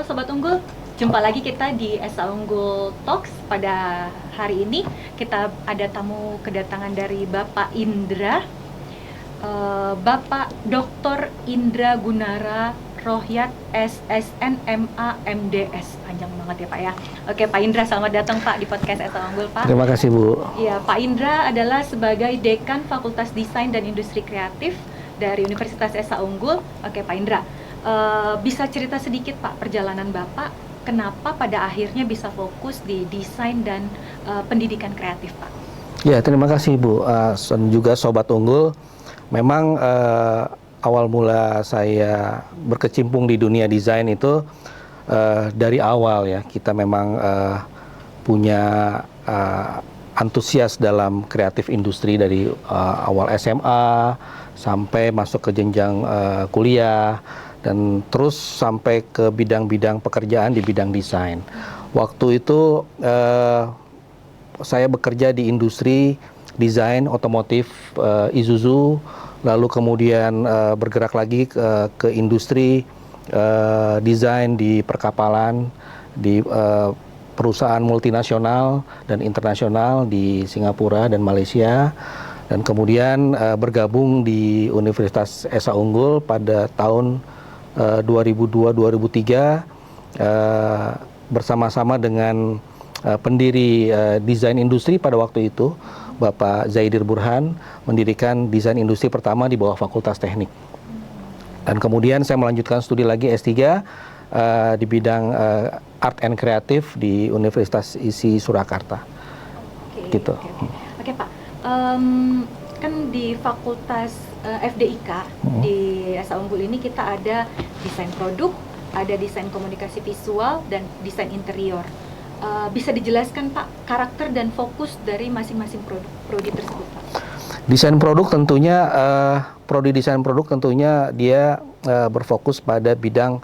Sobat Unggul, jumpa lagi kita di Esa Unggul Talks. Pada hari ini kita ada tamu kedatangan dari Bapak Indra, Bapak Dr. Indra Gunara Rohyat SSN MA MDs. Panjang banget ya Pak ya. Oke Pak Indra, selamat datang Pak di podcast Esa Unggul Pak. Terima kasih Bu. Ya, Pak Indra adalah sebagai Dekan Fakultas Desain dan Industri Kreatif dari Universitas Esa Unggul. Oke Pak Indra, bisa cerita sedikit Pak perjalanan Bapak, kenapa pada akhirnya bisa fokus di desain dan pendidikan kreatif Pak? Ya, terima kasih Bu. Dan juga Sobat Unggul, memang awal mula saya berkecimpung di dunia desain itu dari awal ya. Kita memang punya antusias dalam kreatif industri dari awal SMA sampai masuk ke jenjang kuliah dan terus sampai ke bidang-bidang pekerjaan di bidang desain. Waktu itu saya bekerja di industri desain otomotif Isuzu, lalu kemudian bergerak lagi ke industri desain di perkapalan, di perusahaan multinasional dan internasional di Singapura dan Malaysia, dan kemudian bergabung di Universitas Esa Unggul pada tahun 2002-2003 bersama-sama dengan pendiri desain industri pada waktu itu, Bapak Zaidir Burhan, mendirikan desain industri pertama di bawah Fakultas Teknik. Dan kemudian saya melanjutkan studi lagi S3 di bidang Art and Creative di Universitas ISI Surakarta. Gitu. Oke Pak, kan di Fakultas FDIK di Esa Unggul ini kita ada desain produk, ada desain komunikasi visual, dan desain interior. Bisa dijelaskan Pak karakter dan fokus dari masing-masing prodi tersebut Pak? Desain produk tentunya, prodi desain produk tentunya dia berfokus pada bidang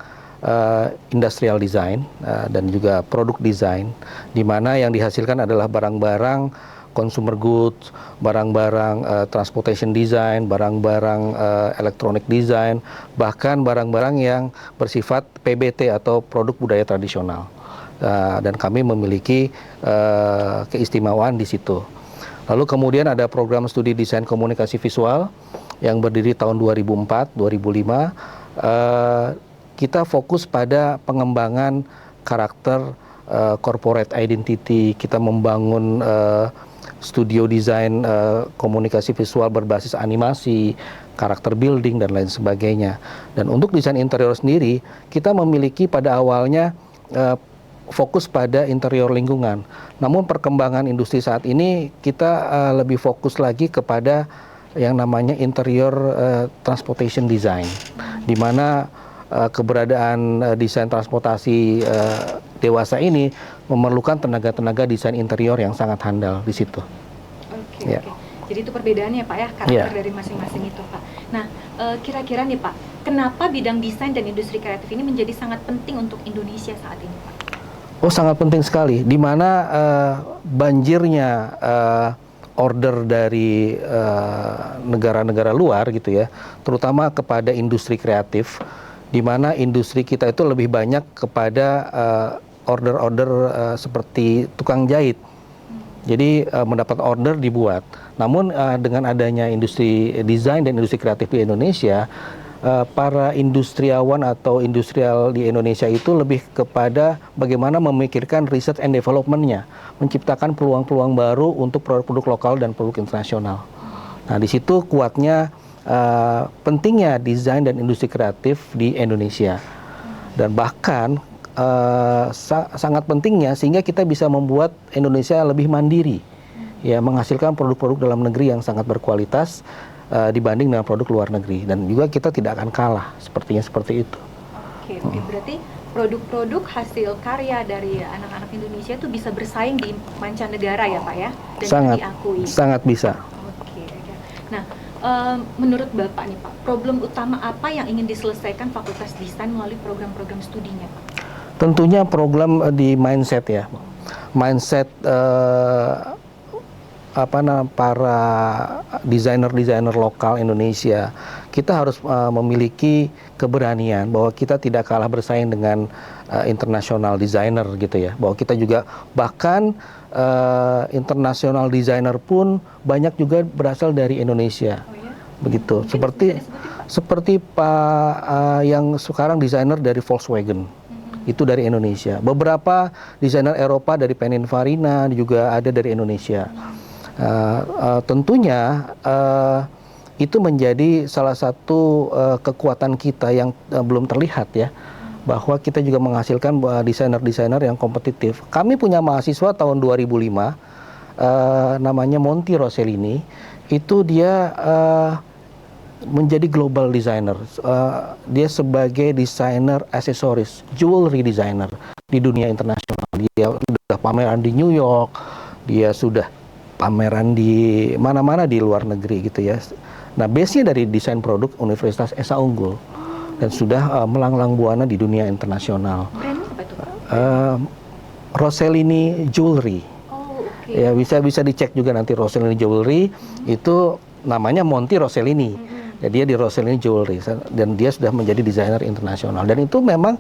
industrial design dan juga produk design, di mana yang dihasilkan adalah barang-barang consumer goods, barang-barang transportation design, barang-barang electronic design, bahkan barang-barang yang bersifat PBT atau produk budaya tradisional. Dan kami memiliki keistimewaan di situ. Lalu kemudian ada program studi desain komunikasi visual yang berdiri tahun 2004-2005. Kita fokus pada pengembangan karakter corporate identity. Kita membangun studio desain komunikasi visual berbasis animasi, karakter building, dan lain sebagainya. Dan untuk desain interior sendiri, kita memiliki pada awalnya fokus pada interior lingkungan. Namun perkembangan industri saat ini kita lebih fokus lagi kepada yang namanya interior transportation design, di mana keberadaan desain transportasi dewasa ini memerlukan tenaga-tenaga desain interior yang sangat handal di situ. Oke. Jadi itu perbedaannya Pak ya, karakter dari masing-masing itu Pak. Nah, kira-kira nih Pak, kenapa bidang desain dan industri kreatif ini menjadi sangat penting untuk Indonesia saat ini Pak? Oh, sangat penting sekali, di mana banjirnya order dari negara-negara luar gitu ya, terutama kepada industri kreatif, di mana industri kita itu lebih banyak kepada order-order seperti tukang jahit. Jadi mendapat order dibuat. Namun dengan adanya industri desain dan industri kreatif di Indonesia, para industriawan atau industrial di Indonesia itu lebih kepada bagaimana memikirkan research and development-nya, menciptakan peluang-peluang baru untuk produk-produk lokal dan produk internasional. Nah, di situ kuatnya pentingnya desain dan industri kreatif di Indonesia. Dan bahkan sangat pentingnya sehingga kita bisa membuat Indonesia lebih mandiri, ya, menghasilkan produk-produk dalam negeri yang sangat berkualitas dibanding dengan produk luar negeri, dan juga kita tidak akan kalah sepertinya seperti itu. Oke, berarti produk-produk hasil karya dari anak-anak Indonesia itu bisa bersaing di mancanegara ya Pak ya, dan sangat diakui. Sangat bisa. Oke. Nah, menurut Bapak nih Pak, problem utama apa yang ingin diselesaikan Fakultas Desain melalui program-program studinya Pak? Tentunya program di mindset ya, mindset para desainer-desainer lokal Indonesia, kita harus memiliki keberanian bahwa kita tidak kalah bersaing dengan internasional desainer gitu ya. Bahwa kita juga bahkan internasional desainer pun banyak juga berasal dari Indonesia. Oh ya? Begitu. Mungkin Seperti bisa disebutin, Pak? seperti Pak yang sekarang desainer dari Volkswagen. Itu dari Indonesia. Beberapa desainer Eropa dari Pininfarina juga ada dari Indonesia. Tentunya itu menjadi salah satu kekuatan kita yang belum terlihat ya, bahwa kita juga menghasilkan desainer-desainer yang kompetitif. Kami punya mahasiswa tahun 2005 namanya Monty Rossellini. Itu dia menjadi global designer. Dia sebagai desainer aksesoris, jewelry designer di dunia internasional. Dia sudah pameran di New York, dia sudah pameran di mana-mana di luar negeri gitu ya. Nah, base-nya dari desain produk Universitas Esa Unggul dan sudah melanglang buana di dunia internasional. Brandnya apa itu, Pak? Rossellini Jewelry. Oh, oke. Ya, bisa dicek juga nanti Rossellini Jewelry. Itu namanya Monty Rossellini. Ya, dia di Rossellini Jewelry dan dia sudah menjadi desainer internasional, dan itu memang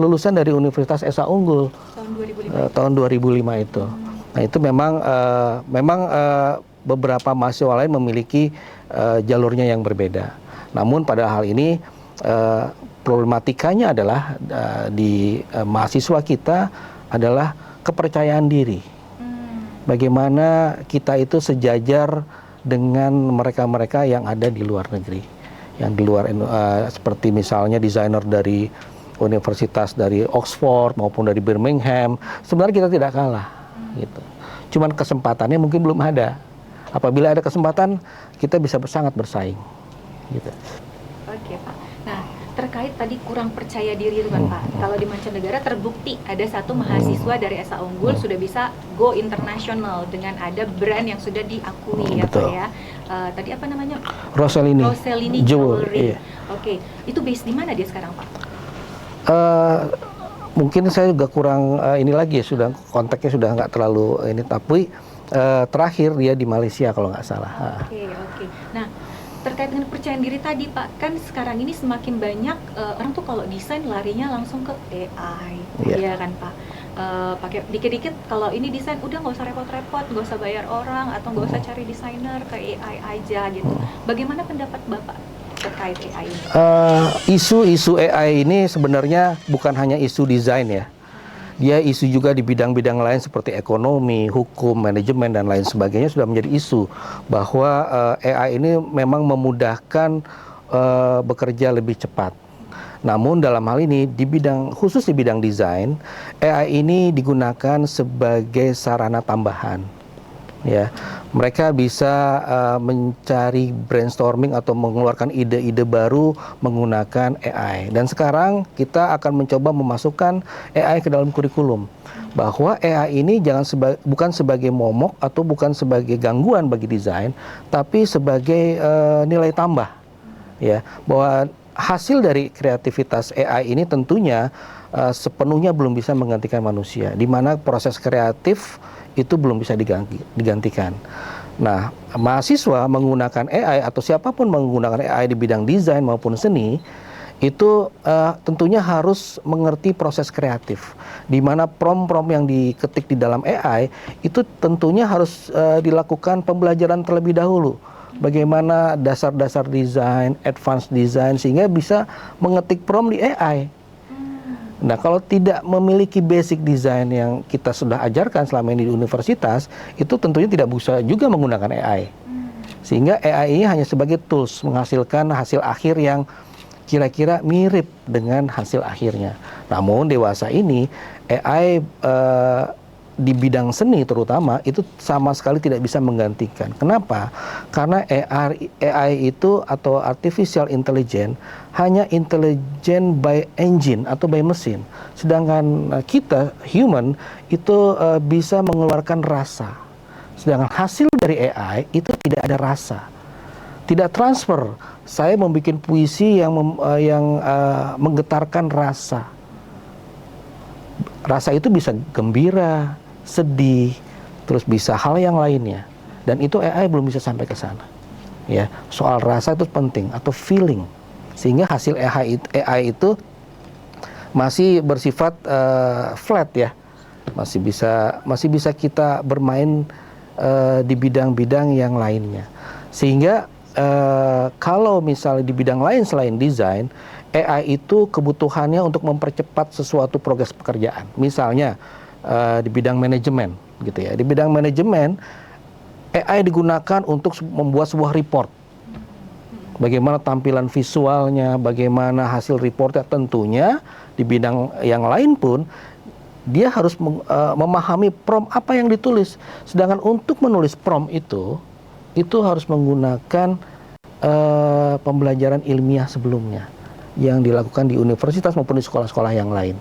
lulusan dari Universitas Esa Unggul tahun 2005 itu. Nah, itu memang beberapa mahasiswa lain memiliki jalurnya yang berbeda. Namun pada hal ini problematikanya adalah di mahasiswa kita adalah kepercayaan diri. Bagaimana kita itu sejajar dengan mereka-mereka yang ada di luar negeri, yang di luar seperti misalnya desainer dari universitas dari Oxford maupun dari Birmingham. Sebenarnya kita tidak kalah, gitu. Cuman kesempatannya mungkin belum ada. Apabila ada kesempatan, kita bisa sangat bersaing, gitu. Oke, Pak. Nah, terkait tadi kurang percaya diri itu kan, Pak. Kalau di mancanegara terbukti ada satu mahasiswa dari Esa Unggul sudah bisa go internasional dengan ada brand yang sudah diakui ya, Pak ya. Tadi apa namanya? Rossellini Jewelry. Iya. Oke, itu base di mana dia sekarang, Pak? Mungkin saya juga kurang ini lagi ya, sudah kontaknya sudah nggak terlalu ini, tapi terakhir dia di Malaysia kalau nggak salah. Oke. Nah, terkait dengan percayaan diri tadi, Pak, kan sekarang ini semakin banyak orang tuh kalau desain larinya langsung ke AI, ya kan, Pak? Pakai dikit-dikit kalau ini desain udah nggak usah repot-repot, nggak usah bayar orang atau nggak usah cari desainer, ke AI aja gitu. Bagaimana pendapat Bapak terkait AI ini? Isu-isu AI ini sebenarnya bukan hanya isu desain ya. Dia isu juga di bidang-bidang lain seperti ekonomi, hukum, manajemen, dan lain sebagainya sudah menjadi isu. Bahwa AI ini memang memudahkan bekerja lebih cepat. Namun dalam hal ini, khusus di bidang desain, AI ini digunakan sebagai sarana tambahan. Ya, mereka bisa mencari brainstorming atau mengeluarkan ide-ide baru menggunakan AI. Dan sekarang kita akan mencoba memasukkan AI ke dalam kurikulum, bahwa AI ini bukan sebagai momok atau bukan sebagai gangguan bagi desain, tapi sebagai nilai tambah. Ya, bahwa hasil dari kreativitas AI ini tentunya sepenuhnya belum bisa menggantikan manusia, di mana proses kreatif itu belum bisa digantikan. Nah, mahasiswa menggunakan AI atau siapapun menggunakan AI di bidang desain maupun seni, itu tentunya harus mengerti proses kreatif, di mana prompt-prompt yang diketik di dalam AI itu tentunya harus dilakukan pembelajaran terlebih dahulu. Bagaimana dasar-dasar desain, advance design, sehingga bisa mengetik prompt di AI. Nah, kalau tidak memiliki basic design yang kita sudah ajarkan selama ini di universitas, itu tentunya tidak bisa juga menggunakan AI. Sehingga AI ini hanya sebagai tools menghasilkan hasil akhir yang kira-kira mirip dengan hasil akhirnya. Namun dewasa ini, AI di bidang seni terutama itu sama sekali tidak bisa menggantikan. Kenapa? Karena AI itu atau artificial intelligence hanya intelligent by engine atau by mesin. Sedangkan kita human itu bisa mengeluarkan rasa. Sedangkan hasil dari AI itu tidak ada rasa. Tidak transfer. Saya membuat puisi yang menggetarkan rasa. Rasa itu bisa gembira, sedih, terus bisa hal yang lainnya. dan itu AI belum bisa sampai ke sana. Ya, soal rasa itu penting atau feeling, sehingga hasil AI itu masih bersifat flat ya, masih bisa kita bermain di bidang-bidang yang lainnya. Sehingga kalau misalnya di bidang lain selain desain, AI itu kebutuhannya untuk mempercepat sesuatu progres pekerjaan. Misalnya di bidang manajemen, gitu ya. Di bidang manajemen, AI digunakan untuk membuat sebuah report. Bagaimana tampilan visualnya, bagaimana hasil reportnya, tentunya di bidang yang lain pun dia harus memahami prompt apa yang ditulis. Sedangkan untuk menulis prompt itu harus menggunakan pembelajaran ilmiah sebelumnya yang dilakukan di universitas maupun di sekolah-sekolah yang lain.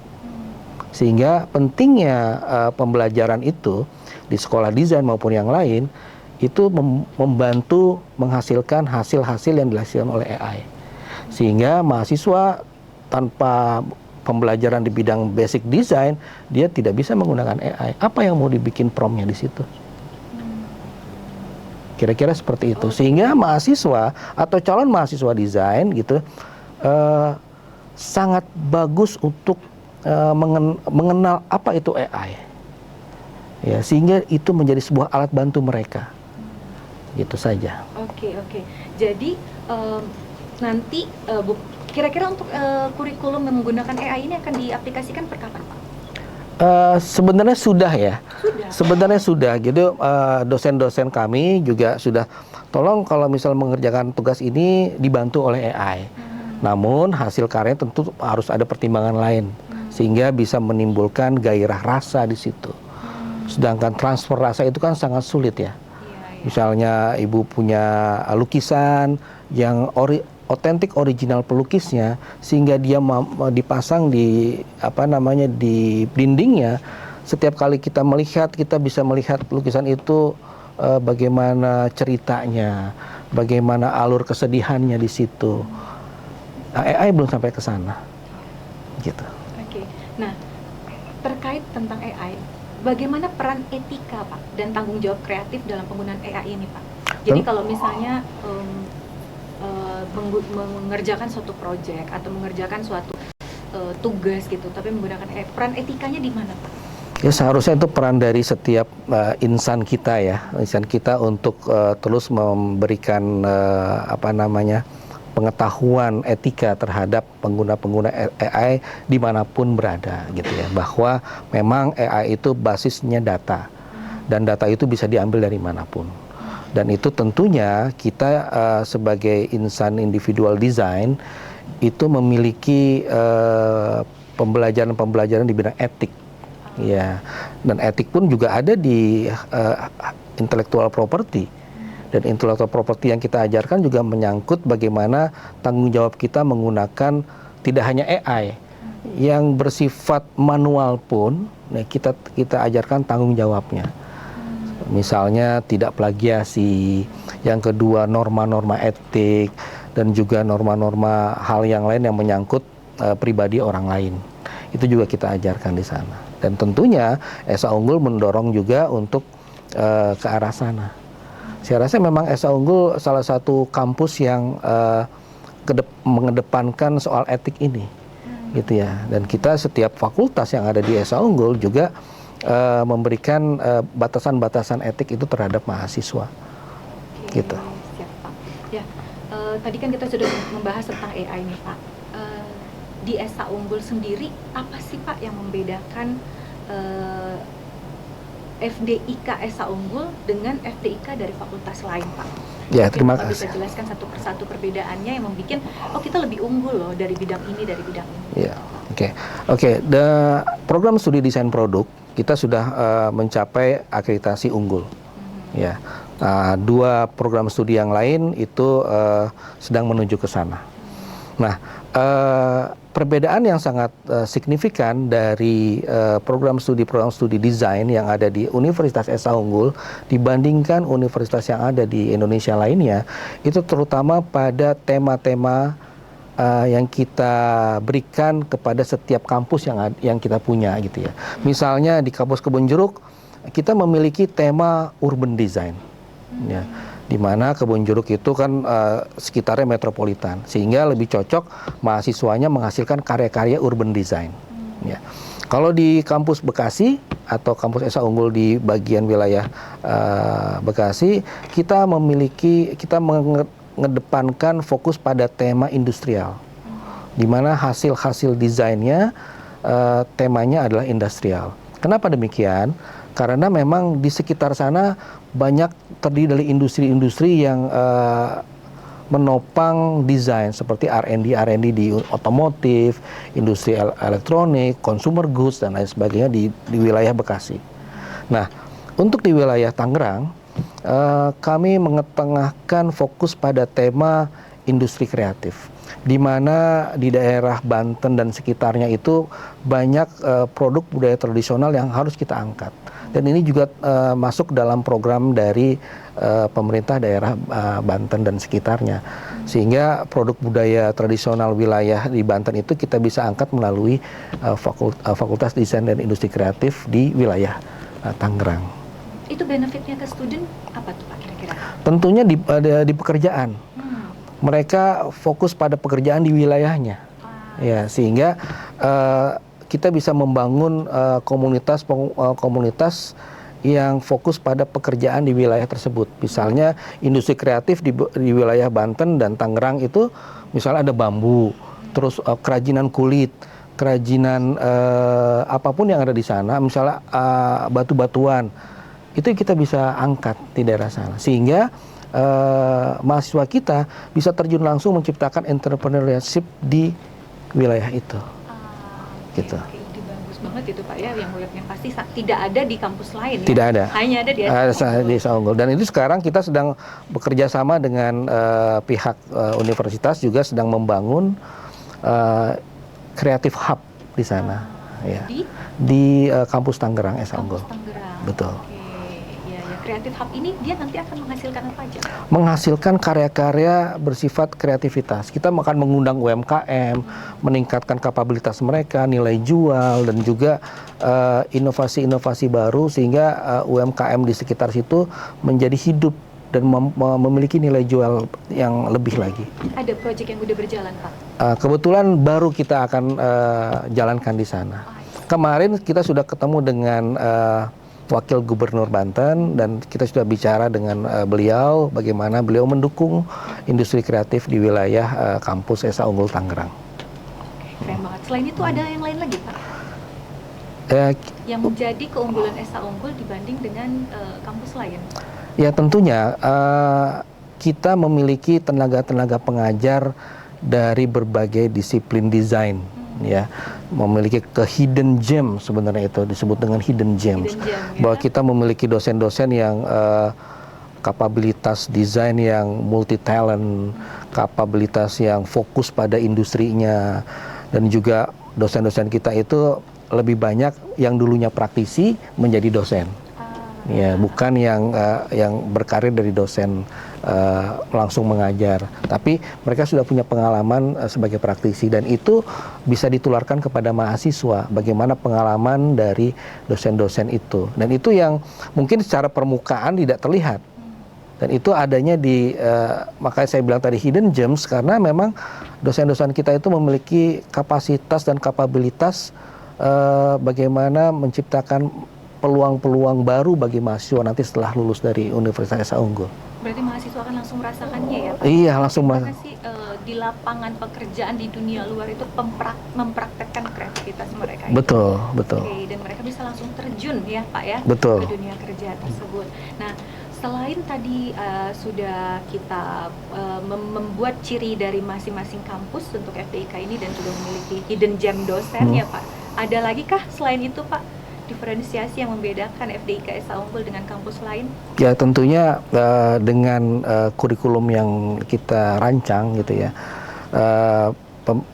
Sehingga pentingnya pembelajaran itu di sekolah desain maupun yang lain itu membantu menghasilkan hasil-hasil yang dihasilkan oleh AI. Sehingga mahasiswa tanpa pembelajaran di bidang basic design, dia tidak bisa menggunakan AI. Apa yang mau dibikin promptnya di situ? Kira-kira seperti itu. Sehingga mahasiswa atau calon mahasiswa desain gitu sangat bagus untuk mengenal apa itu AI. Ya, sehingga itu menjadi sebuah alat bantu mereka. Gitu saja. Oke. Jadi nanti kira-kira untuk kurikulum yang menggunakan AI ini akan diaplikasikan per kapan, Pak? Sebenarnya sudah ya. Sebenarnya sudah. Gitu dosen-dosen kami juga sudah tolong kalau misal mengerjakan tugas ini dibantu oleh AI. Namun hasil karya tentu harus ada pertimbangan lain sehingga bisa menimbulkan gairah rasa di situ. Sedangkan transfer rasa itu kan sangat sulit ya. Misalnya ibu punya lukisan yang otentik original pelukisnya sehingga dia dipasang di di dindingnya. Setiap kali kita melihat, kita bisa melihat lukisan itu bagaimana ceritanya, bagaimana alur kesedihannya di situ. Nah, AI belum sampai ke sana. Gitu. Oke. Nah, terkait tentang AI, bagaimana peran etika, Pak, dan tanggung jawab kreatif dalam penggunaan AI ini, Pak? Jadi kalau misalnya mengerjakan suatu proyek atau mengerjakan suatu tugas gitu, tapi menggunakan AI, peran etikanya di mana, Pak? Ya seharusnya itu peran dari setiap insan kita ya, insan kita untuk terus memberikan pengetahuan etika terhadap pengguna-pengguna AI dimanapun berada gitu ya, bahwa memang AI itu basisnya data dan data itu bisa diambil dari manapun, dan itu tentunya kita sebagai insan individual design itu memiliki pembelajaran di bidang etik ya, dan etik pun juga ada di intellectual property. Dan intellectual property yang kita ajarkan juga menyangkut bagaimana tanggung jawab kita menggunakan tidak hanya AI yang bersifat manual pun, kita ajarkan tanggung jawabnya. Misalnya tidak plagiasi, yang kedua norma-norma etik, dan juga norma-norma hal yang lain yang menyangkut pribadi orang lain. Itu juga kita ajarkan di sana. Dan tentunya Esa Unggul mendorong juga untuk ke arah sana. Saya rasa memang Esa Unggul salah satu kampus yang mengedepankan soal etik ini, gitu ya. Dan kita setiap fakultas yang ada di Esa Unggul juga memberikan batasan-batasan etik itu terhadap mahasiswa. Oke, gitu. Siap, Pak. Ya, tadi kan kita sudah membahas tentang AI nih, Pak. Di Esa Unggul sendiri apa sih, Pak, yang membedakan FDIK Esa Unggul dengan FDIK dari fakultas lain, Pak? Ya, Mungkin terima Bapak kasih. bisa jelaskan satu persatu perbedaannya yang membuat, kita lebih unggul loh dari bidang ini, dari bidang ini. Ya, oke. Program studi desain produk kita sudah mencapai akreditasi unggul. Ya, 2 program studi yang lain itu sedang menuju ke sana. Nah, perbedaan yang sangat signifikan dari program studi desain yang ada di Universitas Esa Unggul dibandingkan universitas yang ada di Indonesia lainnya, itu terutama pada tema-tema yang kita berikan kepada setiap kampus yang kita punya gitu ya. Misalnya di kampus Kebonjeruk kita memiliki tema urban design. ya, di mana Kebun Jeruk itu kan sekitarnya metropolitan, sehingga lebih cocok mahasiswanya menghasilkan karya-karya urban design. Ya. Kalau di kampus Bekasi atau kampus Esa Unggul di bagian wilayah Bekasi, kita mengedepankan fokus pada tema industrial, di mana hasil-hasil desainnya temanya adalah industrial. Kenapa demikian? Karena memang di sekitar sana banyak terdiri dari industri-industri yang menopang desain seperti R&D di otomotif, industri elektronik, consumer goods dan lain sebagainya di wilayah Bekasi. Nah, untuk di wilayah Tangerang, kami mengetengahkan fokus pada tema industri kreatif, di mana di daerah Banten dan sekitarnya itu banyak produk budaya tradisional yang harus kita angkat. Dan ini juga masuk dalam program dari pemerintah daerah Banten dan sekitarnya. Sehingga produk budaya tradisional wilayah di Banten itu kita bisa angkat melalui Fakultas Desain dan Industri Kreatif di wilayah Tangerang. Itu benefitnya ke student apa tuh Pak kira-kira? Tentunya di pekerjaan. Mereka fokus pada pekerjaan di wilayahnya. Ya, sehingga kita bisa membangun komunitas yang fokus pada pekerjaan di wilayah tersebut. Misalnya industri kreatif di wilayah Banten dan Tangerang itu misalnya ada bambu, terus kerajinan kulit, kerajinan apapun yang ada di sana, misalnya batu-batuan, itu kita bisa angkat di daerah sana. Sehingga mahasiswa kita bisa terjun langsung menciptakan entrepreneurship di wilayah itu. Gitu. Ide bagus banget itu Pak ya, yang pasti tidak ada di kampus lain. Tidak ada. Hanya ada di Esa Unggul. Dan itu sekarang kita sedang bekerja sama dengan pihak universitas juga sedang membangun Creative Hub di sana. Ya. Di kampus Tangerang Esa Unggul. Betul. Creative Hub ini dia nanti akan menghasilkan apa aja? Menghasilkan karya-karya bersifat kreativitas. Kita akan mengundang UMKM, meningkatkan kapabilitas mereka, nilai jual, dan juga inovasi-inovasi baru sehingga UMKM di sekitar situ menjadi hidup dan memiliki nilai jual yang lebih lagi. Ada proyek yang udah berjalan Pak? Kebetulan baru kita akan jalankan di sana. Kemarin kita sudah ketemu dengan Wakil Gubernur Banten dan kita sudah bicara dengan beliau bagaimana beliau mendukung industri kreatif di wilayah kampus Esa Unggul Tangerang. Keren banget. Selain itu ada yang lain lagi Pak? Yang menjadi keunggulan Esa Unggul dibanding dengan kampus lain? Ya tentunya kita memiliki tenaga-tenaga pengajar dari berbagai disiplin desain. Ya, memiliki hidden gem, sebenarnya itu disebut dengan hidden gems. Bahwa kita memiliki dosen-dosen yang kapabilitas desain yang multi talent, kapabilitas yang fokus pada industrinya, dan juga dosen-dosen kita itu lebih banyak yang dulunya praktisi menjadi dosen. Ya, bukan yang berkarir dari dosen langsung mengajar, tapi mereka sudah punya pengalaman sebagai praktisi dan itu bisa ditularkan kepada mahasiswa bagaimana pengalaman dari dosen-dosen itu, dan itu yang mungkin secara permukaan tidak terlihat dan itu adanya di makanya saya bilang tadi hidden gems karena memang dosen-dosen kita itu memiliki kapasitas dan kapabilitas bagaimana menciptakan peluang-peluang baru bagi mahasiswa nanti setelah lulus dari Universitas Esa Unggul. Berarti mahasiswa akan langsung merasakannya ya Pak? Iya, langsung merasakan. Sih di lapangan pekerjaan di dunia luar itu mempraktekkan kreativitas mereka. Betul, betul. Oke, dan mereka bisa langsung terjun ya Pak ya betul. Ke dunia kerja tersebut. Nah, selain tadi sudah kita membuat ciri dari masing-masing kampus untuk FDIK ini dan sudah memiliki hidden gem dosen ya Pak, ada lagi kah selain itu Pak? Diferensiasi yang membedakan FDIK Esa Unggul dengan kampus lain? Ya tentunya dengan kurikulum yang kita rancang gitu ya,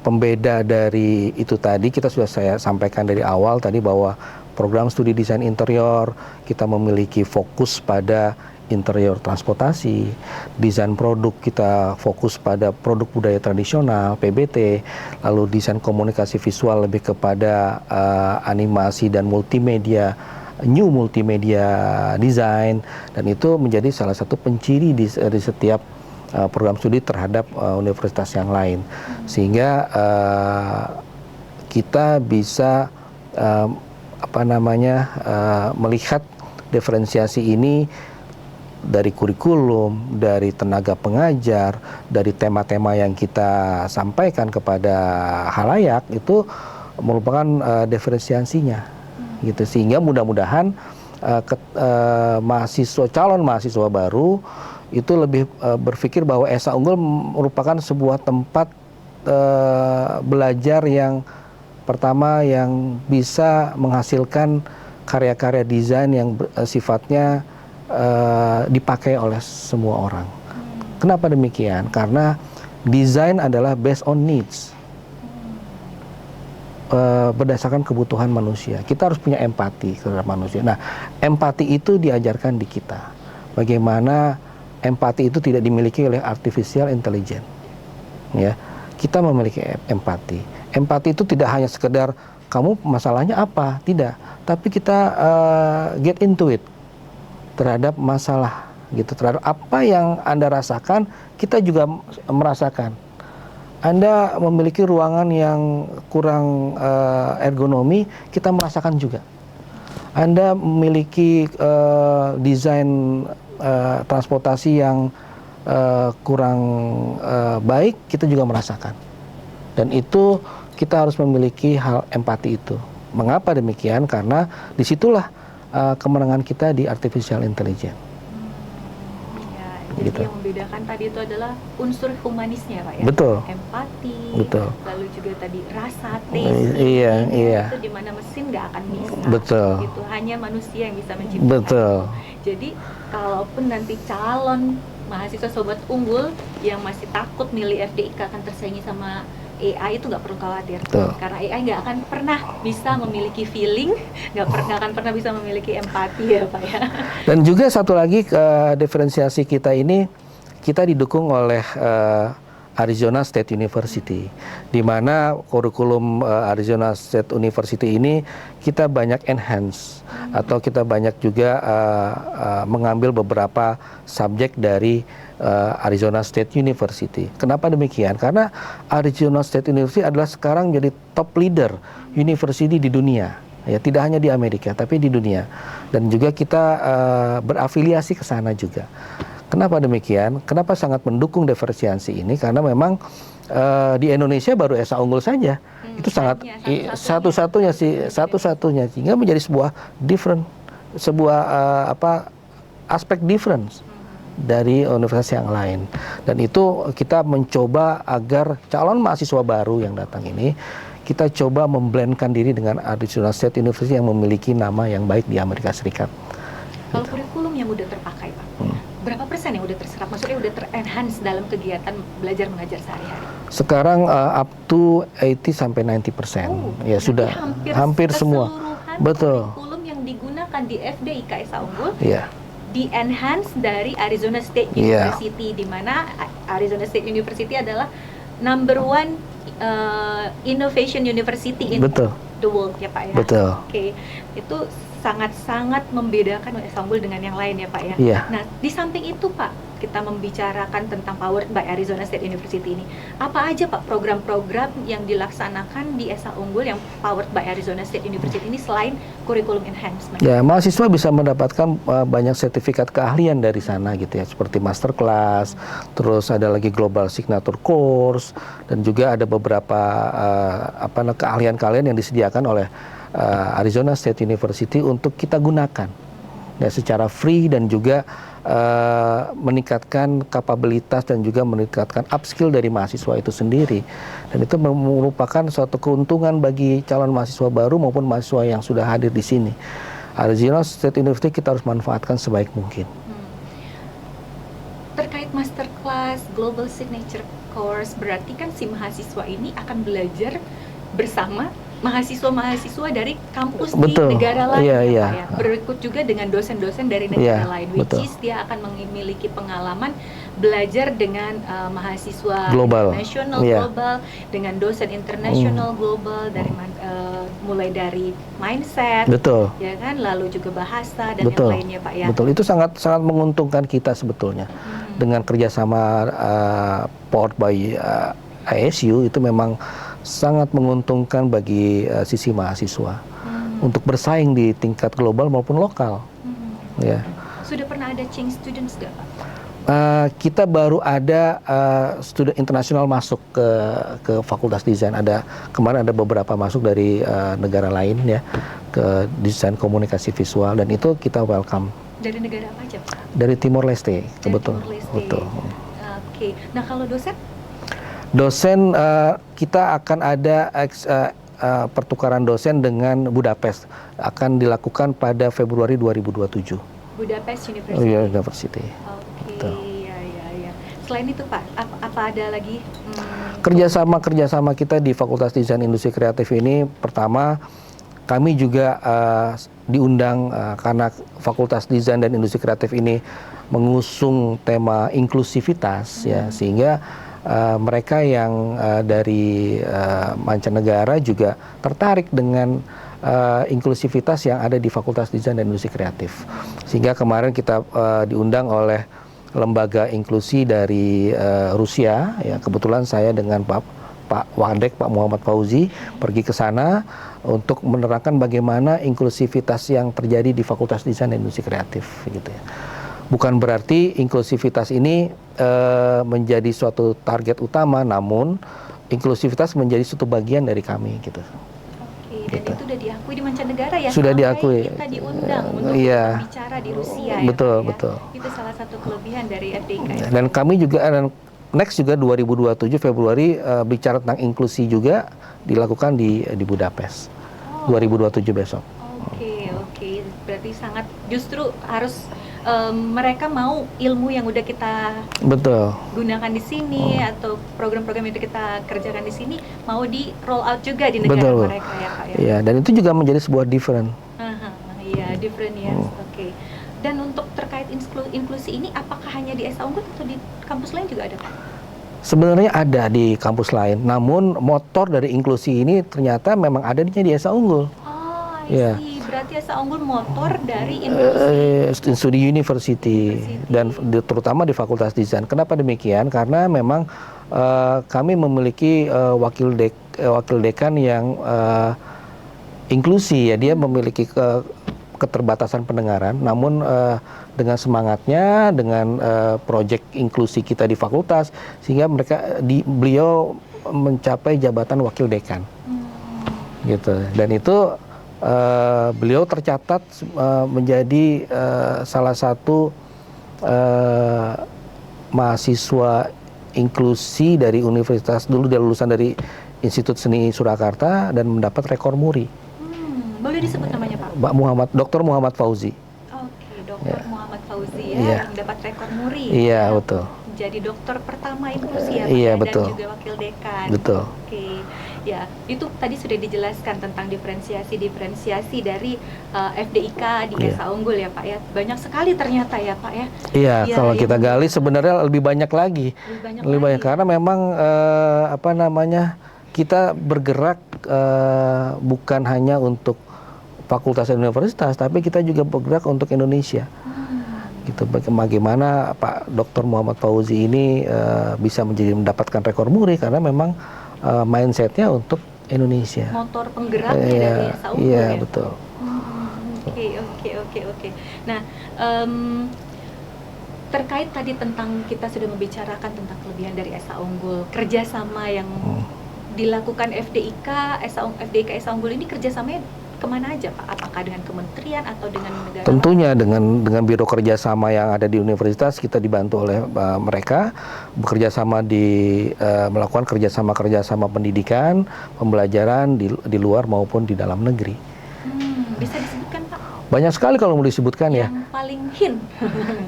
pembeda dari itu tadi kita sudah saya sampaikan dari awal tadi bahwa program studi desain interior kita memiliki fokus pada interior transportasi, desain produk kita fokus pada produk budaya tradisional, PBT, lalu desain komunikasi visual lebih kepada animasi dan multimedia new multimedia design, dan itu menjadi salah satu penciri di setiap program studi terhadap universitas yang lain, sehingga kita bisa melihat diferensiasi ini dari kurikulum, dari tenaga pengajar, dari tema-tema yang kita sampaikan kepada halayak, itu merupakan diferensiasinya, gitu. Sehingga mudah-mudahan calon mahasiswa baru itu lebih berpikir bahwa Esa Unggul merupakan sebuah tempat belajar yang pertama yang bisa menghasilkan karya-karya desain yang sifatnya dipakai oleh semua orang. Kenapa demikian? Karena desain adalah based on needs, berdasarkan kebutuhan manusia. Kita harus punya empati terhadap manusia. Nah, empati itu diajarkan di kita. Bagaimana empati itu tidak dimiliki oleh artificial intelligence. Ya, kita memiliki empati. Empati itu tidak hanya sekedar kamu masalahnya apa, tidak. Tapi kita get into it, terhadap masalah, gitu, terhadap apa yang Anda rasakan, kita juga merasakan. Anda memiliki ruangan yang kurang ergonomi, kita merasakan juga. Anda memiliki desain transportasi yang kurang baik, kita juga merasakan. Dan itu kita harus memiliki hal empati itu. Mengapa demikian? Karena disitulah kemenangan kita di artificial intelligence. Ya, jadi Gitu. yang membedakan tadi itu adalah unsur humanisnya, Pak ya. Betul. Empati. Betul. Lalu juga tadi rasa, taste. Iya, iya. Itu di mana mesin nggak akan bisa. Betul. Itu hanya manusia yang bisa menciptakan. Betul. Jadi kalaupun nanti calon mahasiswa sobat unggul yang masih takut milih FDIK akan tersaingi sama AI, itu nggak perlu khawatir. Betul. Karena AI nggak akan pernah bisa memiliki feeling, nggak akan pernah bisa memiliki empati ya Pak ya. Dan juga satu lagi diferensiasi kita ini, kita didukung oleh Arizona State University, di mana kurikulum Arizona State University ini kita banyak enhance, atau kita banyak juga mengambil beberapa subjek dari Arizona State University. Kenapa demikian? Karena Arizona State University adalah sekarang jadi top leader university di dunia. Ya, tidak hanya di Amerika, tapi di dunia. Dan juga kita berafiliasi ke sana juga. Kenapa demikian? Kenapa sangat mendukung diferensiasi ini? Karena memang di Indonesia baru Esa Unggul saja. Itu sangat satu-satunya sehingga menjadi sebuah aspek difference dari universitas yang lain. Dan itu kita mencoba agar calon mahasiswa baru yang datang ini, kita coba memblendkan diri dengan Arizona State University yang memiliki nama yang baik di Amerika Serikat. Kalau kurikulum yang udah terpakai Pak, berapa persen yang udah terserap? Maksudnya udah ter-enhance dalam kegiatan belajar mengajar sehari-hari? Sekarang up to 80-90%. Ya sudah hampir semua. Betul. Kurikulum yang digunakan di FDIK Esa Unggul Iya. di-enhance dari Arizona State University, di mana Arizona State University adalah number one innovation university in the world ya Pak ya. Betul. Oke. Itu sangat-sangat membedakan Esa Unggul dengan yang lain ya Pak ya. Iya. Nah, di samping itu Pak, kita membicarakan tentang Powered by Arizona State University ini. Apa aja Pak program-program yang dilaksanakan di Esa Unggul yang Powered by Arizona State University ini selain kurikulum enhancement? Ya, mahasiswa bisa mendapatkan banyak sertifikat keahlian dari sana gitu ya, seperti master class, terus ada lagi global signature course, dan juga ada beberapa keahlian-keahlian yang disediakan oleh Arizona State University untuk kita gunakan ya, secara free, dan juga meningkatkan kapabilitas dan juga meningkatkan upskill dari mahasiswa itu sendiri. Dan itu merupakan suatu keuntungan bagi calon mahasiswa baru maupun mahasiswa yang sudah hadir di sini. Arizona State University kita harus manfaatkan sebaik mungkin. Terkait masterclass, global signature course, berarti kan si mahasiswa ini akan belajar bersama mahasiswa-mahasiswa dari kampus Betul. di negara lain Iya, ya iya. Pak ya. Berikut juga dengan dosen-dosen dari negara Iya, lain, which betul. is dia akan memiliki pengalaman belajar dengan mahasiswa Global. internasional Iya. global, dengan dosen internasional global dari mulai dari mindset, Betul. ya kan, lalu juga bahasa dan Betul. yang lainnya Pak ya. Betul. Itu sangat sangat menguntungkan kita sebetulnya. Dengan kerjasama Powered by ISU itu memang sangat menguntungkan bagi sisi mahasiswa untuk bersaing di tingkat global maupun lokal. Ya. Sudah pernah ada change students nggak Pak? Kita baru ada student internasional masuk ke Fakultas Desain. Kemarin ada beberapa masuk dari negara lain ya ke desain komunikasi visual, dan itu kita welcome. Dari negara apa aja Pak? Dari Timor Leste, betul. Timor Leste. Betul. Oke. Nah kalau dosen? Dosen kita akan ada pertukaran dosen dengan Budapest, akan dilakukan pada Februari 2027. Budapest University. Oh iya, University. Oke, ya. Selain itu Pak, apa ada lagi? Kerjasama kita di Fakultas Desain Industri Kreatif ini, pertama kami juga diundang karena Fakultas Desain dan Industri Kreatif ini mengusung tema inklusivitas ya, sehingga mereka yang dari mancanegara juga tertarik dengan inklusivitas yang ada di Fakultas Desain dan Industri Kreatif. Sehingga kemarin kita diundang oleh lembaga inklusi dari Rusia ya, kebetulan saya dengan Pak Wadek, Pak Muhammad Fauzi pergi ke sana untuk menerangkan bagaimana inklusivitas yang terjadi di Fakultas Desain dan Industri Kreatif gitu ya. Bukan berarti inklusivitas ini menjadi suatu target utama, namun inklusivitas menjadi suatu bagian dari kami gitu. Oke, dan itu sudah diakui di mancanegara ya? Sudah diakui. Kita diundang untuk bicara di Rusia betul, ya, Pak, betul. ya? Itu salah satu kelebihan dari FDIK. Dan kami juga next juga 2027 Februari bicara tentang inklusi juga dilakukan di Budapest. 2027 besok. Oke. Berarti sangat justru harus mereka mau ilmu yang udah kita gunakan di sini atau program-program yang udah kita kerjakan di sini mau di roll out juga di negara mereka ya Pak ya. Iya, dan itu juga menjadi sebuah different. Iya, different ya. Oke. Dan untuk terkait inklusi ini apakah hanya di SA Unggul atau di kampus lain juga ada Pak? Sebenarnya ada di kampus lain, namun motor dari inklusi ini ternyata memang adanya di SA Unggul. I see. Berarti SA Unggul motor dari inklusi studi university dan terutama di Fakultas Desain. Kenapa demikian? Karena memang kami memiliki wakil dekan yang inklusi ya, dia memiliki keterbatasan pendengaran, namun dengan semangatnya, dengan proyek inklusi kita di fakultas, sehingga beliau mencapai jabatan wakil dekan, gitu. Dan itu beliau tercatat menjadi salah satu mahasiswa inklusi dari universitas, dulu dia lulusan dari Institut Seni Surakarta dan mendapat rekor muri. Boleh disebut namanya Pak? Dr. Muhammad Fauzi. Oke, Dr. Muhammad Fauzi ya, yang mendapat rekor muri. Iya, betul. Jadi dokter pertama inklusi ya Pak, iya, dan betul. juga wakil dekan. Betul. Oke. Ya, itu tadi sudah dijelaskan tentang diferensiasi dari FDIK di SA Unggul ya Pak ya. Banyak sekali ternyata ya Pak ya. Iya, kalau kita gali sebenarnya lebih banyak lagi. Lebih banyak karena memang kita bergerak bukan hanya untuk fakultas dan universitas, tapi kita juga bergerak untuk Indonesia. Gitu. Bagaimana Pak Dr. Muhammad Fauzi ini bisa mendapatkan rekor muri karena memang mindsetnya untuk Indonesia. Motor penggeraknya dari SA Unggul ya? Iya, ya? betul. Oke. Nah, terkait tadi tentang kita sudah membicarakan tentang kelebihan dari SA Unggul, kerjasama yang dilakukan FDIK SA Unggul ini kerjasamanya kemana aja Pak? Apakah dengan kementerian atau dengan negara? Tentunya dengan biro kerjasama yang ada di universitas, kita dibantu oleh mereka bekerja sama melakukan kerjasama pendidikan, pembelajaran di luar maupun di dalam negeri. Bisa disebutkan Pak? Banyak sekali kalau mau disebutkan ya. Yang paling hint.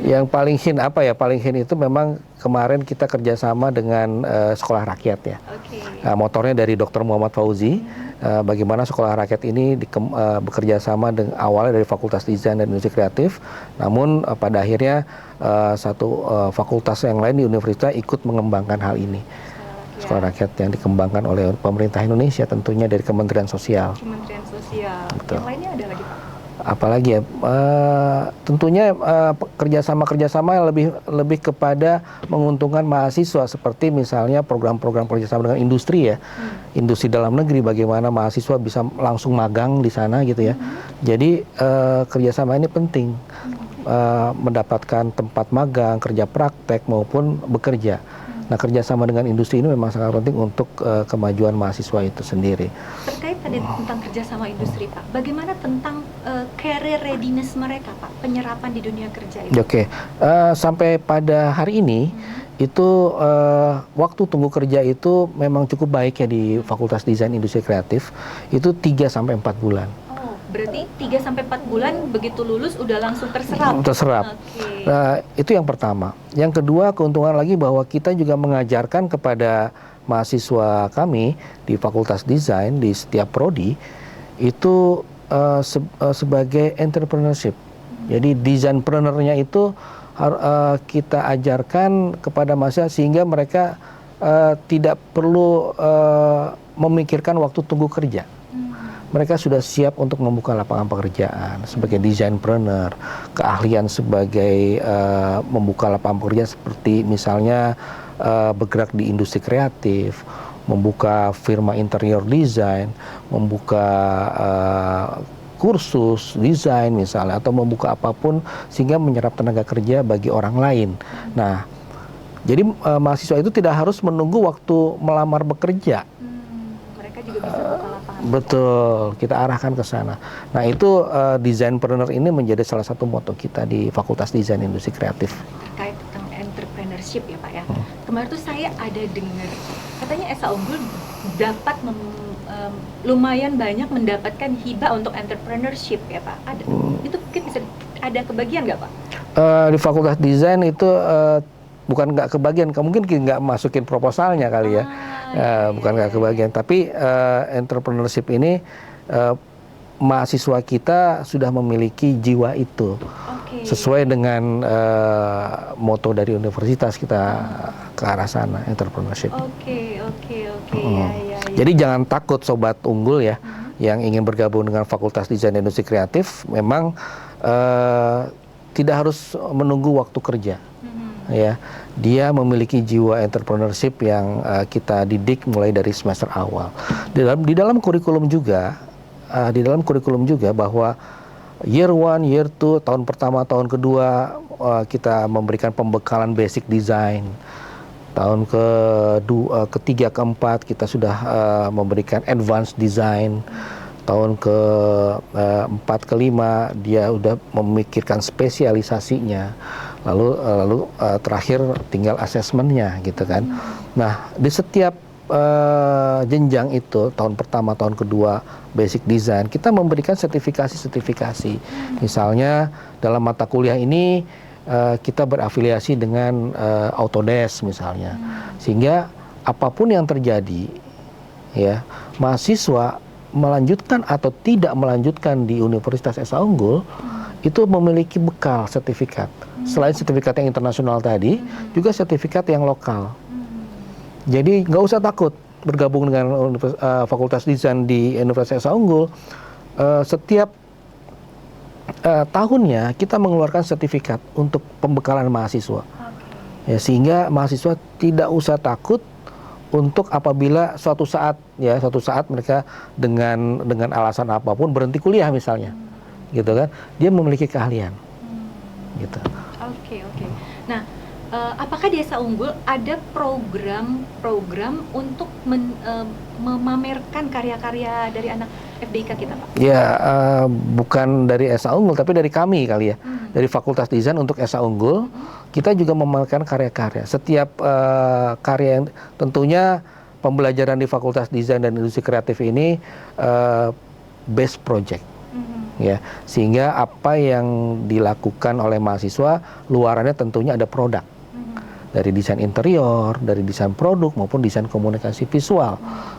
Yang paling hint apa ya? Paling hint itu memang kemarin kita kerjasama dengan Sekolah Rakyat ya. Oke. Motornya dari Dr. Muhammad Fauzi. Bagaimana Sekolah Rakyat ini bekerja sama dengan awalnya dari Fakultas Desain dan Industri Kreatif, namun pada akhirnya satu fakultas yang lain di universitas ikut mengembangkan hal ini. Sekolah Rakyat yang dikembangkan oleh pemerintah Indonesia, tentunya dari Kementerian Sosial. Kementerian Sosial. Betul. Yang lainnya ada lagi Pak? Apalagi ya, tentunya kerjasama yang lebih kepada menguntungkan mahasiswa, seperti misalnya program-program kerjasama dengan industri ya, industri dalam negeri, bagaimana mahasiswa bisa langsung magang di sana gitu ya. Jadi kerjasama ini penting, mendapatkan tempat magang, kerja praktek maupun bekerja. Nah, kerjasama dengan industri ini memang sangat penting untuk kemajuan mahasiswa itu sendiri. Terkait tadi tentang kerjasama industri Pak, bagaimana tentang career readiness mereka Pak, penyerapan di dunia kerja itu? Oke, sampai pada hari ini itu waktu tunggu kerja itu memang cukup baik ya di Fakultas Desain Industri Kreatif, itu 3-4 bulan. Oh, berarti 3-4 bulan begitu lulus udah langsung terserap? Terserap. Oke. Nah, itu yang pertama. Yang kedua, keuntungan lagi bahwa kita juga mengajarkan kepada mahasiswa kami di Fakultas Desain di setiap prodi itu sebagai entrepreneurship. Jadi desainpreneurnya itu kita ajarkan kepada mahasiswa sehingga mereka tidak perlu memikirkan waktu tunggu kerja. Mereka sudah siap untuk membuka lapangan pekerjaan sebagai desainpreneur, keahlian sebagai membuka lapangan pekerjaan seperti misalnya bergerak di industri kreatif, membuka firma interior design, membuka kursus desain misalnya, atau membuka apapun sehingga menyerap tenaga kerja bagi orang lain. Nah, jadi mahasiswa itu tidak harus menunggu waktu melamar bekerja. Mereka juga bisa buka lapangan. Betul, kita arahkan ke sana. Nah, itu desainpreneur ini menjadi salah satu moto kita di Fakultas Desain Industri Kreatif. Terkait tentang entrepreneurship ya Pak ya. Kemarin tuh saya ada dengar katanya Esa Unggul dapat lumayan banyak mendapatkan hibah untuk entrepreneurship ya Pak. Ada. Itu mungkin bisa ada kebagian nggak Pak? Di Fakultas Desain itu bukan nggak kebagian, mungkin nggak masukin proposalnya kali ya. Bukan nggak kebagian, tapi entrepreneurship ini mahasiswa kita sudah memiliki jiwa itu. Sesuai dengan moto dari universitas kita ke arah sana, entrepreneurship. Ya. Jadi jangan takut sobat unggul ya, yang ingin bergabung dengan Fakultas Desain dan Industri Kreatif, memang tidak harus menunggu waktu kerja. Ya, dia memiliki jiwa entrepreneurship yang kita didik mulai dari semester awal. Di dalam kurikulum juga, bahwa year 1, year 2, tahun pertama, tahun kedua kita memberikan pembekalan basic design. Tahun ketiga, keempat kita sudah memberikan advanced design. Tahun ke-4, ke-5 dia udah memikirkan spesialisasinya. Lalu terakhir tinggal asesmennya gitu kan. Nah, di setiap jenjang itu, tahun pertama, tahun kedua basic design, kita memberikan sertifikasi. Misalnya dalam mata kuliah ini kita berafiliasi dengan Autodesk misalnya, sehingga apapun yang terjadi ya, mahasiswa melanjutkan atau tidak melanjutkan di Universitas Esa Unggul itu memiliki bekal sertifikat. Selain sertifikat yang internasional tadi, juga sertifikat yang lokal. Jadi nggak usah takut bergabung dengan Fakultas Desain di Universitas Esa Unggul. Setiap tahunnya kita mengeluarkan sertifikat untuk pembekalan mahasiswa. Ya, sehingga mahasiswa tidak usah takut untuk apabila suatu saat mereka dengan alasan apapun berhenti kuliah misalnya, gitu kan, dia memiliki keahlian, gitu. Oke. Nah, apakah di Esa Unggul ada program untuk memamerkan karya-karya dari anak FDIK kita, Pak? Ya, bukan dari Esa Unggul, tapi dari kami kali ya, dari Fakultas Desain untuk Esa Unggul. Kita juga memamerkan karya-karya. Setiap karya yang tentunya pembelajaran di Fakultas Desain dan Industri Kreatif ini best project, ya, sehingga apa yang dilakukan oleh mahasiswa luarannya tentunya ada produk. dari desain interior, dari desain produk maupun desain komunikasi visual.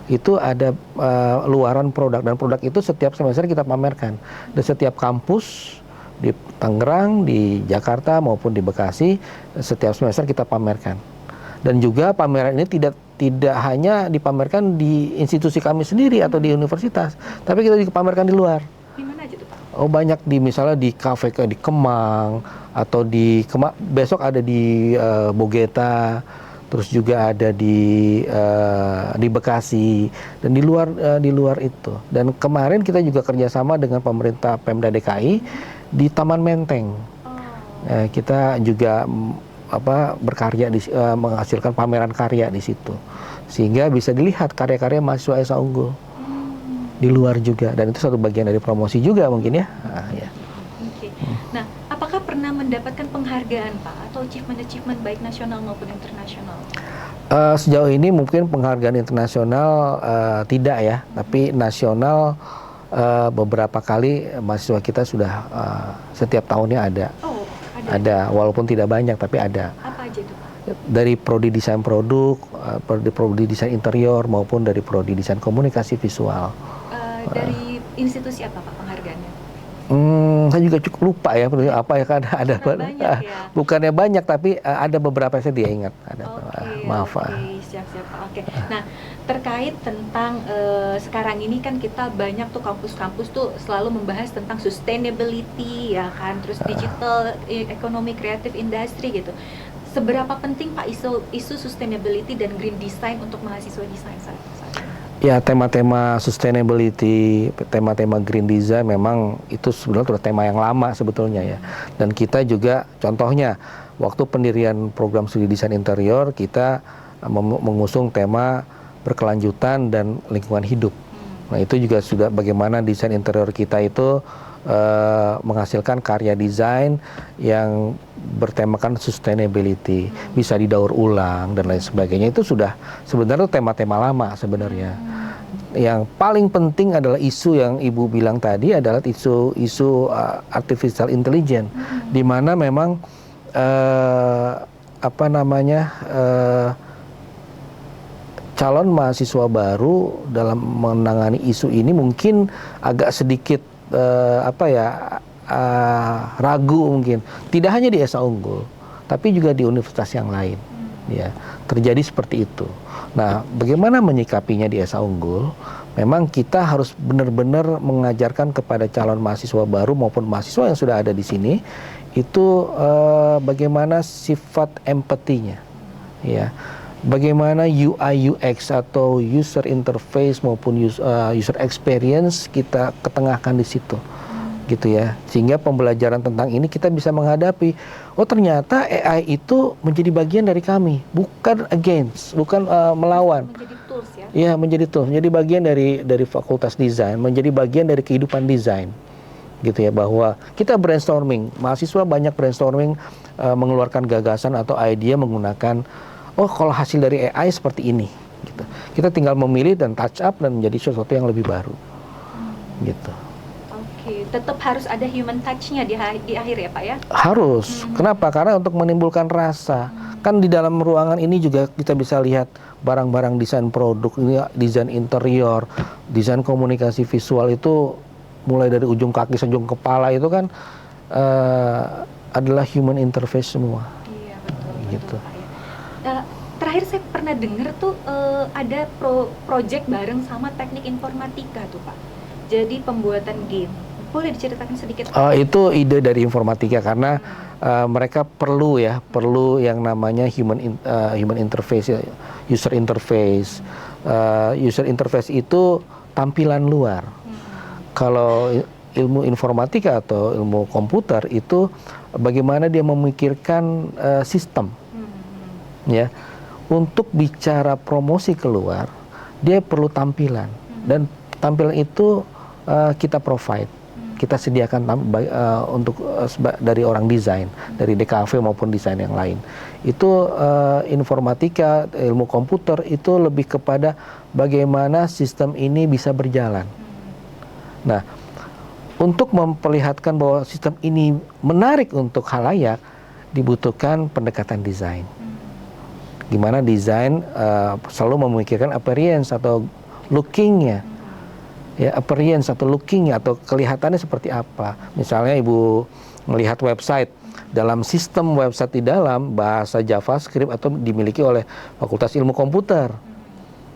Itu ada luaran produk, dan produk itu setiap semester kita pamerkan. Di setiap kampus di Tangerang, di Jakarta maupun di Bekasi, setiap semester kita pamerkan. Dan juga pameran ini tidak hanya dipamerkan di institusi kami sendiri atau di universitas, tapi kita juga pamerkan di luar. Di mana aja tuh Pak? Oh, banyak misalnya di kafe di Kemang, atau besok ada di Bogeta, terus juga ada di Bekasi, dan di luar itu. Dan kemarin kita juga kerjasama dengan pemerintah Pemda DKI di Taman Menteng. Kita juga berkarya menghasilkan pameran karya di situ, sehingga bisa dilihat karya-karya mahasiswa Esa Unggul di luar juga, dan itu satu bagian dari promosi juga mungkin ya. Ya. Oke. Nah, apakah pernah mendapatkan penghargaan Pak atau achievement baik nasional maupun internasional? Sejauh ini mungkin penghargaan internasional tidak ya, tapi nasional beberapa kali mahasiswa kita sudah setiap tahunnya ada. Oh, ada, walaupun tidak banyak tapi ada. Apa aja itu Pak? Dari prodi desain produk, prodi desain interior maupun dari prodi desain komunikasi visual. Dari institusi apa Pak penghargaannya? Saya juga cukup lupa ya apa ya, kan ada banyak, ya? Bukannya banyak tapi ada beberapa saya dia ingat. Ada. Maaf. Siap Pak. Oke. Nah, terkait tentang sekarang ini kan kita banyak tuh kampus-kampus tuh selalu membahas tentang sustainability ya kan, terus digital ekonomi kreatif industri gitu. Seberapa penting Pak isu sustainability dan green design untuk mahasiswa desain saat ini? Ya, tema-tema sustainability, tema-tema green design memang itu sebenarnya sudah tema yang lama sebetulnya ya. Dan kita juga contohnya waktu pendirian program studi desain interior kita mengusung tema berkelanjutan dan lingkungan hidup. Nah, itu juga sudah bagaimana desain interior kita itu menghasilkan karya desain yang bertemakan sustainability, bisa didaur ulang dan lain sebagainya. Itu sudah sebenarnya tema-tema lama sebenarnya. Yang paling penting adalah isu yang Ibu bilang tadi adalah isu artificial intelligence, di mana memang calon mahasiswa baru dalam menangani isu ini mungkin agak sedikit ragu mungkin. Tidak hanya di Esa Unggul, tapi juga di universitas yang lain. Ya, terjadi seperti itu. Nah, bagaimana menyikapinya di Esa Unggul? Memang kita harus benar-benar mengajarkan kepada calon mahasiswa baru maupun mahasiswa yang sudah ada di sini itu bagaimana sifat empatinya, ya. Bagaimana UI UX atau user interface maupun user experience kita ketengahkan di situ, gitu ya, sehingga pembelajaran tentang ini kita bisa menghadapi. Oh, ternyata AI itu menjadi bagian dari kami, bukan against, bukan melawan. Menjadi tools ya? Ya, menjadi tools, menjadi bagian dari fakultas desain, menjadi bagian dari kehidupan desain, gitu ya, bahwa kita brainstorming, mahasiswa banyak brainstorming, mengeluarkan gagasan atau ide menggunakan, oh kalau hasil dari AI seperti ini, gitu. Kita tinggal memilih dan touch up dan menjadi sesuatu yang lebih baru, gitu. Oke, tetap harus ada human touch-nya di akhir ya Pak ya? Harus. Kenapa? Karena untuk menimbulkan rasa. Kan di dalam ruangan ini juga kita bisa lihat barang-barang desain produk, desain interior, desain komunikasi visual itu mulai dari ujung kaki sampai ujung kepala itu kan adalah human interface semua. Iya, betul. Gitu. Pak, ya. Terakhir saya pernah dengar tuh ada project bareng sama teknik informatika tuh Pak. Jadi pembuatan game. Boleh diceritakan sedikit? Itu ide dari informatika karena mereka perlu yang namanya human interface, user interface. User interface itu tampilan luar. Kalau ilmu informatika atau ilmu komputer itu bagaimana dia memikirkan sistem, ya. Untuk bicara promosi keluar, dia perlu tampilan dan tampilan itu kita provide. Kita sediakan untuk dari orang desain, dari DKV maupun desain yang lain. Itu informatika, ilmu komputer itu lebih kepada bagaimana sistem ini bisa berjalan. Nah, untuk memperlihatkan bahwa sistem ini menarik untuk khalayak, dibutuhkan pendekatan desain. Gimana desain selalu memikirkan appearance atau lookingnya, ya appearance atau lookingnya atau kelihatannya seperti apa. Misalnya ibu melihat website, dalam sistem website di dalam bahasa JavaScript atau dimiliki oleh Fakultas Ilmu Komputer.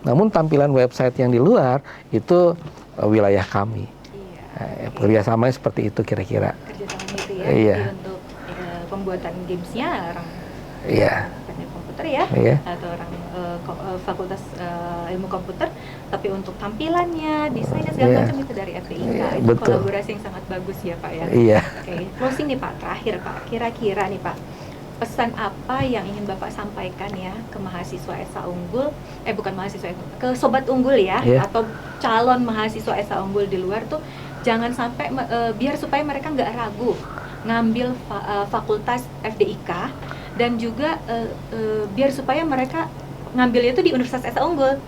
Namun tampilan website yang di luar itu wilayah kami. Kerjasamanya seperti itu kira-kira. Kerjasama itu ya. Iya. Jadi untuk pembuatan gamesnya orang teknik komputer ya, atau orang fakultas ilmu komputer, tapi untuk tampilannya, desainnya segala macam itu dari FDIK. Itu kolaborasi yang sangat bagus ya Pak ya. Iya. Oke, closing nih Pak, terakhir Pak, kira-kira nih Pak, pesan apa yang ingin Bapak sampaikan ya ke mahasiswa SA Unggul, bukan mahasiswa, ke Sobat Unggul ya, atau calon mahasiswa SA Unggul di luar tuh, jangan sampai biar supaya mereka nggak ragu ngambil fakultas FDIK, dan juga biar supaya mereka ngambilnya itu di Universitas SA Unggul.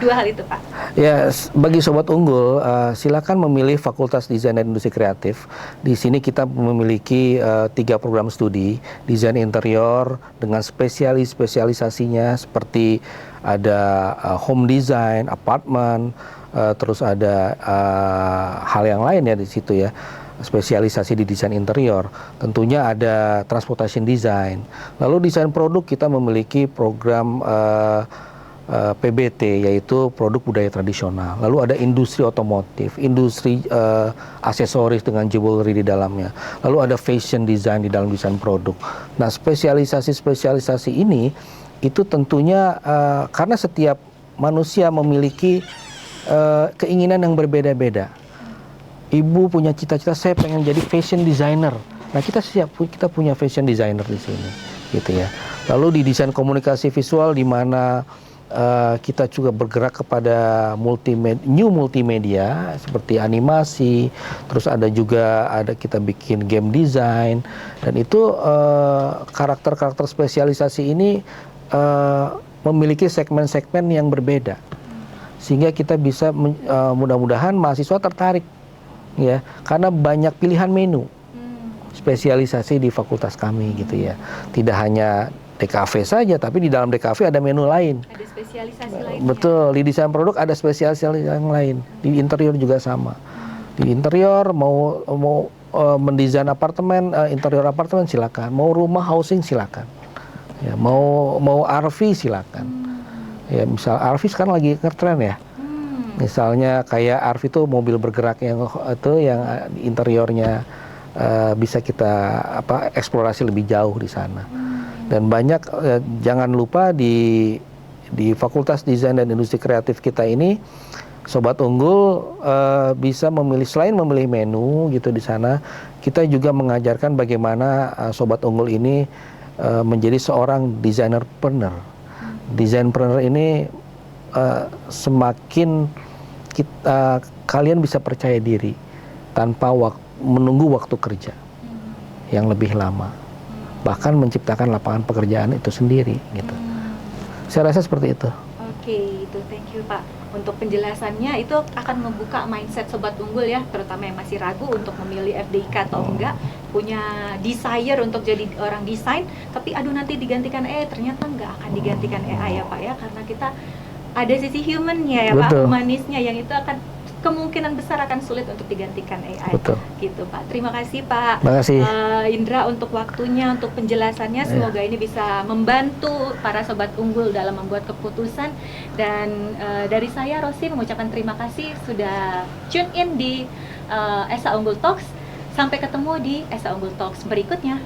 Dua hal itu Pak. Ya, bagi Sobat Unggul, silakan memilih Fakultas Desain dan Industri Kreatif. Di sini kita memiliki 3 program studi, desain interior dengan spesialisasinya seperti ada home design, apartemen, terus ada hal yang lain ya di situ ya, spesialisasi di desain interior. Tentunya ada transportation design. Lalu desain produk kita memiliki program PBT, yaitu produk budaya tradisional. Lalu ada industri otomotif, industri aksesoris dengan jewelry di dalamnya. Lalu ada fashion design di dalam desain produk. Nah, spesialisasi ini itu tentunya karena setiap manusia memiliki keinginan yang berbeda-beda. Ibu punya cita-cita, saya pengen jadi fashion designer. Nah, kita punya fashion designer di sini, gitu ya. Lalu di desain komunikasi visual, di mana kita juga bergerak kepada new multimedia seperti animasi, terus ada kita bikin game design, dan itu karakter-karakter spesialisasi ini memiliki segmen-segmen yang berbeda, sehingga kita bisa mudah-mudahan mahasiswa tertarik ya, karena banyak pilihan menu spesialisasi di fakultas kami gitu ya. Tidak hanya DKV saja, tapi di dalam DKV ada menu lain. Ada spesialisasi lain. Betul, di desain produk ada spesialisasi yang lain. Di interior juga sama. Di interior mau mendesain apartemen, interior apartemen silakan. Mau rumah housing silakan. Ya, mau RV silakan. Ya, misal RV sekarang lagi ngetren ya. Misalnya kayak RV itu mobil bergerak yang interiornya bisa kita eksplorasi lebih jauh di sana. Dan banyak jangan lupa di Fakultas Desain dan Industri Kreatif kita ini, Sobat Unggul bisa memilih, selain memilih menu gitu di sana, kita juga mengajarkan bagaimana Sobat Unggul ini menjadi seorang designer-preneur. Design-preneur ini semakin kalian bisa percaya diri tanpa menunggu waktu kerja yang lebih lama, bahkan menciptakan lapangan pekerjaan itu sendiri gitu. Saya rasa seperti itu. Oke, itu thank you Pak. Untuk penjelasannya itu akan membuka mindset Sobat Unggul ya, terutama yang masih ragu untuk memilih FDIK atau enggak, punya desire untuk jadi orang desain, tapi nanti digantikan ternyata enggak akan digantikan AI ya Pak ya, karena kita ada sisi humannya ya Pak, humanisnya yang itu akan kemungkinan besar akan sulit untuk digantikan AI. Betul. Gitu Pak. Terima kasih Pak. Terima kasih. Indra untuk waktunya, untuk penjelasannya. Semoga ini bisa membantu para Sobat Unggul dalam membuat keputusan. Dan dari saya Rosi mengucapkan terima kasih sudah tune in di SA Unggul Talks. Sampai ketemu di SA Unggul Talks berikutnya.